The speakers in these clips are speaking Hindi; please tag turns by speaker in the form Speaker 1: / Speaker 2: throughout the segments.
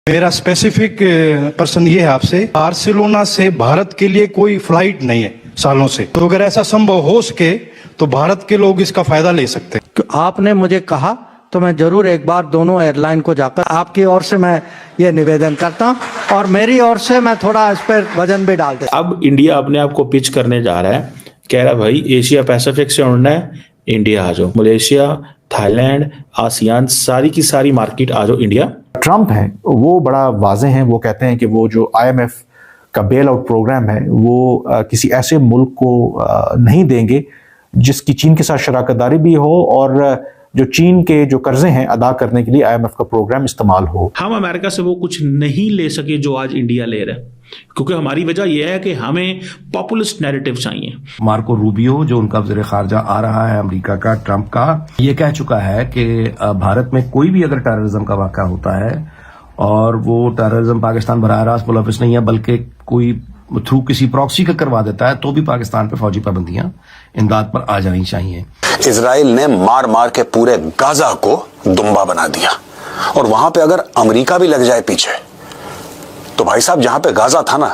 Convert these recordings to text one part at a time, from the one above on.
Speaker 1: मेरा स्पेसिफिक प्रश्न ये है आपसे, बार्सिलोना से भारत के लिए कोई फ्लाइट नहीं है सालों से, तो अगर ऐसा संभव हो सके तो भारत के लोग इसका फायदा ले सकते हैं।
Speaker 2: आपने मुझे कहा तो मैं जरूर एक बार दोनों एयरलाइन को जाकर आपकी ओर से मैं ये निवेदन करता हूं, और मेरी ओर से मैं थोड़ा इस पर वजन भी डाल देता।
Speaker 3: अब इंडिया अपने आप को पिच करने जा रहा है, कह रहा भाई एशिया पैसिफिक से उड़ना है, इंडिया आ जाओ, मलेशिया, थाईलैंड, आसियान, सारी की सारी मार्केट आ जाओ इंडिया।
Speaker 4: ट्रंप है वो बड़ा वाज़ेह हैं, वो कहते हैं कि वो जो IMF का बेल आउट प्रोग्राम है वो किसी ऐसे मुल्क को नहीं देंगे जिसकी चीन के साथ शराकतदारी भी हो और जो चीन के जो कर्जे हैं अदा करने के लिए IMF का प्रोग्राम इस्तेमाल हो।
Speaker 3: हम अमेरिका से वो कुछ नहीं ले सके जो आज इंडिया ले रहा है, क्योंकि हमारी वजह यह है कि हमें पॉपुलिस्ट नैरेटिव चाहिए।
Speaker 5: मार्को रूबियो जो उनका वज़ीर ख़ारजा आ रहा है अमेरिका का, ट्रंप का, ये कह चुका है कि भारत में कोई भी अगर टेररिज्म का वाक़ा होता है और वो टेररिज्म पाकिस्तान बराह रास्त मुलविस नहीं है बल्कि कोई थ्रू किसी प्रॉक्सी का करवा देता है, तो भी पाकिस्तान पे फौजी पाबंदियां इमदाद पर आ जानी चाहिए।
Speaker 6: इजराइल ने मार मार के पूरे गाजा को दुम्बा बना दिया, और वहां पे अगर अमेरिका भी लग जाए पीछे तो भाई साहब जहां पे गाजा था ना,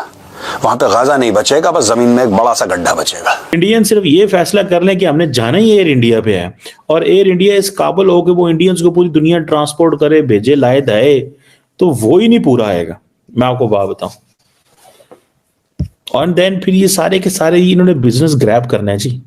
Speaker 6: वहां पे गाजा नहीं बचेगा, बस जमीन में एक बड़ा सा गड्ढा बचेगा।
Speaker 3: इंडियन सिर्फ ये फैसला कर लें कि हमने जाना ही एयर इंडिया पे है, और एयर इंडिया इस काबिल हो कि वो इंडियंस को पूरी दुनिया ट्रांसपोर्ट करे, भेजे, लाए, दाए, तो वो ही नहीं पूरा आएगा। मैं आपको बात बताऊं, और देन फिर ये सारे के सारे इन्होंने बिजनेस ग्रैब करना है जी।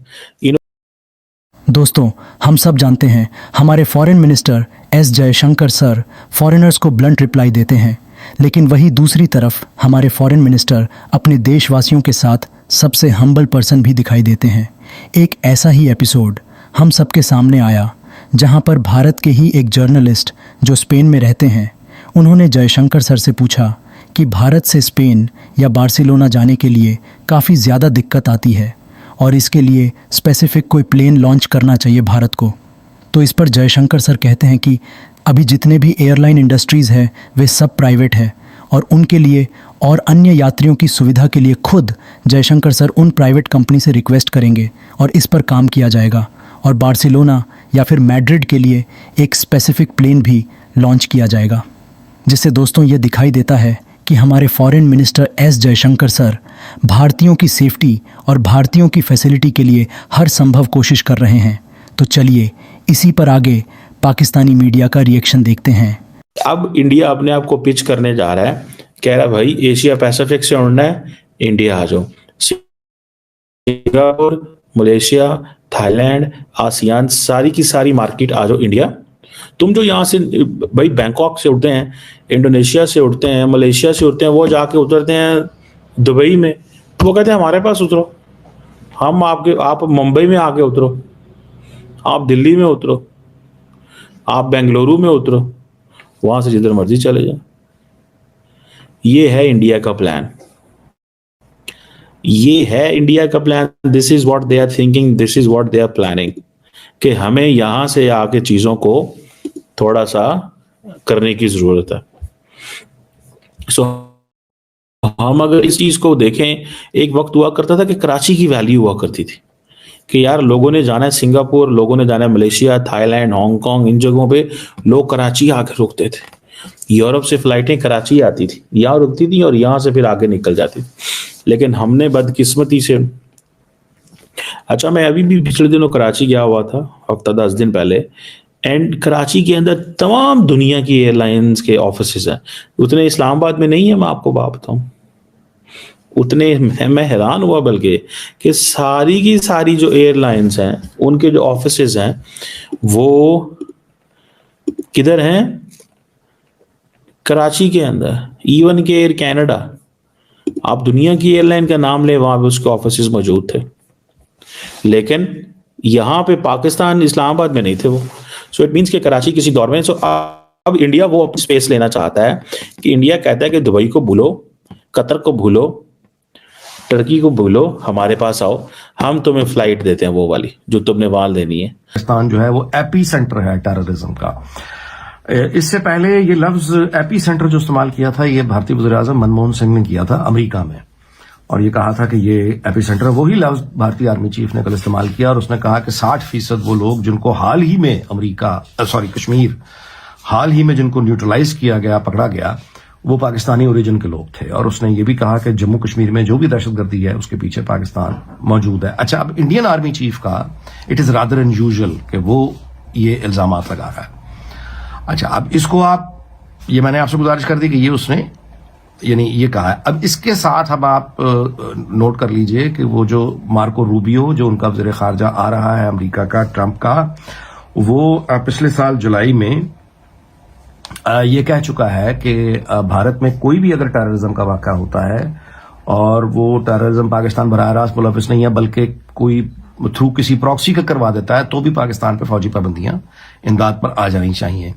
Speaker 7: दोस्तों, हम सब जानते हैं हमारे foreign minister S Jaishankar sir foreigners को ब्लंट रिप्लाई देते हैं, लेकिन वही दूसरी तरफ हमारे फॉरेन मिनिस्टर अपने देशवासियों के साथ सबसे हम्बल पर्सन भी दिखाई देते हैं। एक ऐसा ही एपिसोड हम सबके सामने आया जहां पर भारत के ही एक जर्नलिस्ट जो स्पेन में रहते हैं, उन्होंने जयशंकर सर से पूछा कि भारत से स्पेन या बार्सिलोना जाने के लिए काफ़ी ज़्यादा दिक्कत आती है और इसके लिए स्पेसिफिक कोई प्लेन लॉन्च करना चाहिए भारत को। तो इस पर जयशंकर सर कहते हैं कि अभी जितने भी एयरलाइन इंडस्ट्रीज़ हैं वे सब प्राइवेट है, और उनके लिए और अन्य यात्रियों की सुविधा के लिए खुद जयशंकर सर उन प्राइवेट कंपनी से रिक्वेस्ट करेंगे और इस पर काम किया जाएगा, और बार्सिलोना या फिर मैड्रिड के लिए एक स्पेसिफिक प्लेन भी लॉन्च किया जाएगा। जिससे दोस्तों ये दिखाई देता है कि हमारे foreign minister S Jaishankar sir भारतीयों की सेफ्टी और भारतीयों की फैसिलिटी के लिए हर संभव कोशिश कर रहे हैं। तो चलिए इसी पर आगे पाकिस्तानी मीडिया का रिएक्शन देखते हैं।
Speaker 3: अब इंडिया अपने आप को पिच करने जा रहा है, कह रहा भाई एशिया पैसिफिक से उड़ना है, इंडिया आ जाओ, सिंगापुर, मलेशिया, थाईलैंड, आसियान, सारी की सारी मार्केट आ जाओ इंडिया। तुम जो यहाँ से भाई बैंकॉक से उड़ते हैं, इंडोनेशिया से उड़ते हैं, मलेशिया से उड़ते हैं, वो जाके उतरते हैं दुबई में, वो कहते हैं हमारे पास उतरो, हम आप मुंबई में आके उतरो, आप दिल्ली में उतरो, आप बेंगलुरु में उतरो, वहां से जिधर मर्जी चले जाओ। ये है इंडिया का प्लान, ये है इंडिया का प्लान। This is what they are thinking, this is what they are planning, कि हमें यहां से आके चीजों को थोड़ा सा करने की जरूरत है। सो हम अगर इस चीज को देखें, एक वक्त हुआ करता था कि कराची की वैल्यू हुआ करती थी कि यार लोगों ने जाना है सिंगापुर, लोगों ने जाना है मलेशिया, थाईलैंड, हांगकांग, इन जगहों पे लोग कराची आके रुकते थे। यूरोप से फ्लाइटें कराची आती थी, यहाँ रुकती थी और यहाँ से फिर आगे निकल जाती थी। लेकिन हमने बदकिस्मती से, अच्छा मैं अभी भी पिछले दिनों कराची गया हुआ था, हफ्ता 10 दिन पहले, एंड कराची के अंदर तमाम दुनिया की एयरलाइंस के ऑफिसेज हैं। उतने इस्लामाबाद में नहीं है, मैं आपको बात बताऊं, उतने मैं हैरान हुआ बल्कि कि सारी की सारी जो एयरलाइंस हैं उनके जो ऑफिसेज हैं वो किधर हैं, कराची के अंदर। इवन के एयर कैनेडा, आप दुनिया की एयरलाइन का नाम ले, वहां पे उसके ऑफिसेज मौजूद थे, लेकिन यहाँ पे पाकिस्तान इस्लामाबाद में नहीं थे वो। सो इट मीन्स कि कराची किसी दौर में, सो अब इंडिया वो अपनी स्पेस लेना चाहता है कि इंडिया कहता है कि दुबई को भूलो, कतर को भूलो, टर्की को भूलो, हमारे पास आओ, हम तुम्हें फ्लाइट देते हैं वो वाली जो तुमने वहां लेनी है।
Speaker 5: पाकिस्तान जो है वो एपी सेंटर है टेररिज्म का। इससे पहले ये लफ्ज एपी सेंटर जो इस्तेमाल किया था ये भारतीय वज़ीर आज़म मनमोहन सिंह ने किया था अमेरिका में, और ये कहा था कि ये एपी सेंटर, वही लफ्ज भारतीय आर्मी चीफ ने कल इस्तेमाल किया, और उसने कहा कि 60% वो लोग जिनको हाल ही में कश्मीर हाल ही में जिनको न्यूट्रलाइज किया गया, पकड़ा गया, वो पाकिस्तानी ओरिजिन के लोग थे, और उसने ये भी कहा कि जम्मू कश्मीर में जो भी दहशतगर्दी है उसके पीछे पाकिस्तान मौजूद है। अच्छा, अब इंडियन आर्मी चीफ का इट इज रादर अनयूजुअल कि वो ये इल्जामात लगा रहा है। अच्छा, अब इसको आप, ये मैंने आपसे गुजारिश कर दी कि ये उसने यानी ये कहा है। अब इसके साथ अब आप नोट कर लीजिए कि वो जो मार्को रूबियो, जो उनका वज़ीर ख़ारजा आ रहा है अमेरिका का, ट्रंप का, वो पिछले साल जुलाई में ये कह चुका है कि भारत में कोई भी अगर टेररिज्म का वाक़या होता है, और वो टेररिज्म पाकिस्तान बराह रास्त मुल्क नहीं है बल्कि कोई थ्रू किसी प्रॉक्सी का करवा देता है, तो भी पाकिस्तान पे फौजी पाबंदियां इमदाद पर आ जानी चाहिए।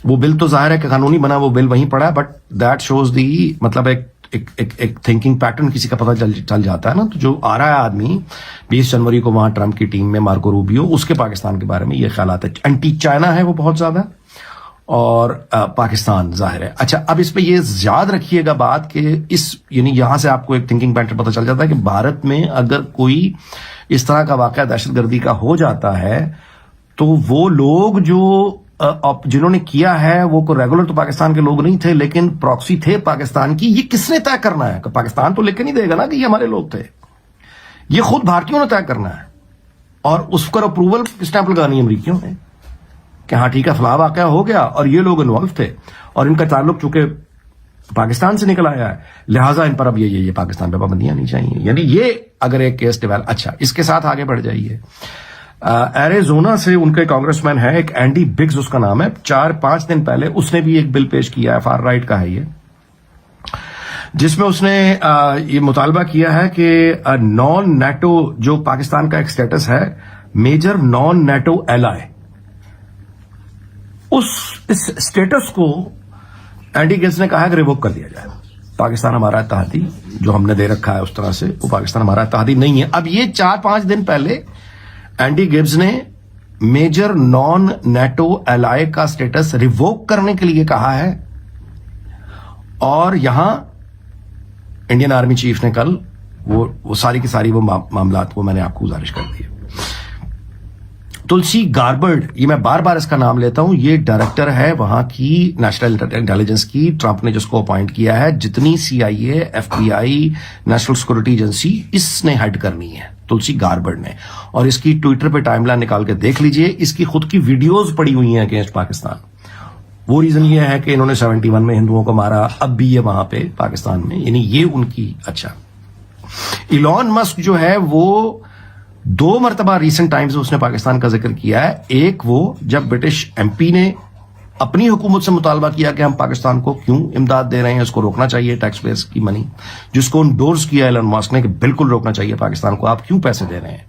Speaker 5: वो बिल तो जाहिर है कि कानूनी बना, वो बिल वहीं पड़ा है, बट दैट शोज दी मतलब एक थिंकिंग पैटर्न किसी का पता चल जाता है ना। तो जो आ रहा है आदमी 20 जनवरी को वहां ट्रंप की टीम में, मार्को रूबियो, उसके पाकिस्तान के बारे में ये ख्याल है। एंटी चाइना है वो बहुत ज्यादा, और पाकिस्तान जाहिर है। अच्छा, अब इस पे ये याद रखिएगा बात कि इस यानी यहां से आपको एक थिंकिंग पैटर्न पता चल जाता है कि भारत में अगर कोई इस तरह का वाकया दहशतगर्दी का हो जाता है, तो वो लोग जो जिन्होंने किया है वो को रेगुलर तो पाकिस्तान के लोग नहीं थे, लेकिन प्रॉक्सी थे पाकिस्तान की। ये किसने तय करना है? पाकिस्तान तो लेकर नहीं देगा ना कि ये हमारे लोग थे, ये खुद भारतीयों ने तय करना है, और उस पर अप्रूवल स्टैंप लगानी है अमरीकियों ने कि हाँ ठीक है, फलाह वाकया हो गया और ये लोग इन्वॉल्व थे और इनका ताल्लुक चूंकि पाकिस्तान से निकल आया है, लिहाजा इन पर अब ये पाकिस्तान पर पाबंदियां नहीं चाहिए। यानी ये अगर एक केस डेवलप। अच्छा, इसके साथ आगे बढ़ जाइए। एरिजोना से उनके कांग्रेसमैन है एक एंडी बिग्स, उसका नाम है। 4-5 दिन पहले उसने भी एक बिल पेश किया है, फार राइट का है ये, जिसमें उसने ये मुतालबा किया है कि नॉन नेटो, जो पाकिस्तान का एक स्टेटस है मेजर नॉन नेटो एलाय, इस स्टेटस को एंडी गिब्स ने कहा है कि रिवोक कर दिया जाए। पाकिस्तान हमारा इत्तेहादी जो हमने दे रखा है उस तरह से, वो पाकिस्तान हमारा इत्तेहादी नहीं है। अब ये 4-5 दिन पहले एंडी गिब्स ने मेजर नॉन नेटो एलाय का स्टेटस रिवोक करने के लिए कहा है, और यहां इंडियन आर्मी चीफ ने कल वो सारी की सारी वो मामलात वो मैंने आपको गुजारिश कर दी है। तुलसी गारबर्ड, ये मैं बार बार इसका नाम लेता हूं, ये डायरेक्टर है वहां की नेशनल इंटेलिजेंस की, ट्रंप ने जिसको अपॉइंट किया है। जितनी CIA, FBI, national security agency इसने हेड करनी है, तुलसी गारबर्ड ने। और इसकी ट्विटर पे टाइमलाइन निकाल के देख लीजिए, इसकी खुद की वीडियोस पड़ी हुई हैं अगेंस्ट पाकिस्तान। वो रीजन ये है कि इन्होंने 71 में हिंदुओं को मारा, अब भी ये वहां पे पाकिस्तान में, यानी ये उनकी। अच्छा, इलॉन मस्क जो है वो 2 मरतबा रिसेंट टाइम्स में उसने पाकिस्तान का जिक्र किया है। एक वो जब ब्रिटिश MP ने अपनी हुकूमत से मुतालबा किया कि हम पाकिस्तान को क्यों इमदाद दे रहे हैं, इसको रोकना चाहिए, टैक्स पेयर्स की मनी, जिसको इंडोर्स किया एलन मस्क ने कि बिल्कुल रोकना चाहिए पाकिस्तान को, आप क्यों पैसे दे रहे हैं।